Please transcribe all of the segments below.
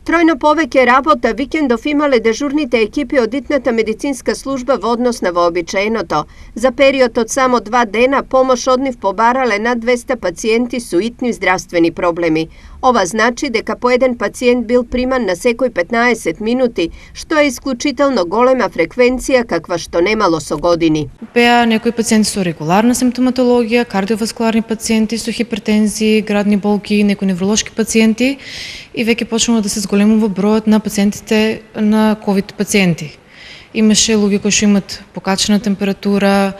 Тройно повеќе работа викендов имале дежурните екипи од итната медицинска служба во однос на вообичаеното. За период од само 2 дена помош од нив побарале над 200 пациенти со итни здравствени проблеми. Ова значи дека по еден пациент бил приман на секој 15 минути, што е исклучително голема фреквенција каква што немало со години. Беа некои пациенти со регуларна симптоматологија, кардиоваскуларни пациенти со хипертензии, градни болки, некои невролошки пациенти и веќе почнува да се зголемува бројот на пациентите на ковид пациенти. Имаше луѓе кои што имат покачена температура,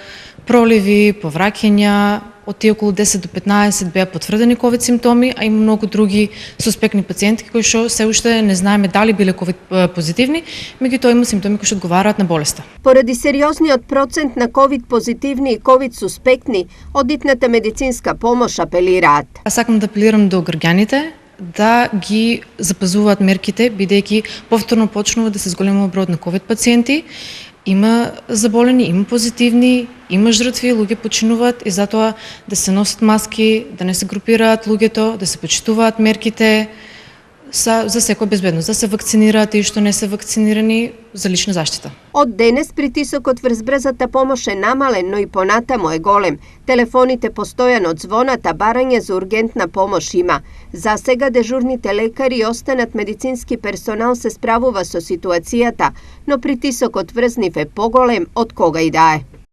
проливи, повраќања, од тие околу 10 до 15 беа потврдени ковид симптоми, а има многу други суспектни пациенти кои што се уште не знаеме дали биле ковид позитивни, меѓутоа има симптоми кои што одговараат на болеста. Поради сериозниот процент на ковид позитивни и ковид суспектни, од итната медицинска помош апелираат. Сакам да апелирам до граѓаните да ги запазуваат мерките, бидејќи повторно почнува да се зголемува бројот на ковид пациенти. Има заболени, има позитивни, има жртви, луѓе починуваат и затоа да се носат маски, да не се групираат луѓето, да се почитуваат мерките за секоја безбедност, да се вакцинираат и што не се вакцинирани за лична заштита. Од денес притисокот врз брзата помош е намален, но и понатамо е голем. Телефоните постојано звонат, а барање за ургентна помош има. За сега дежурните лекари и останат медицински персонал се справува со ситуацијата, но притисокот врз нив е поголем од кога и да е.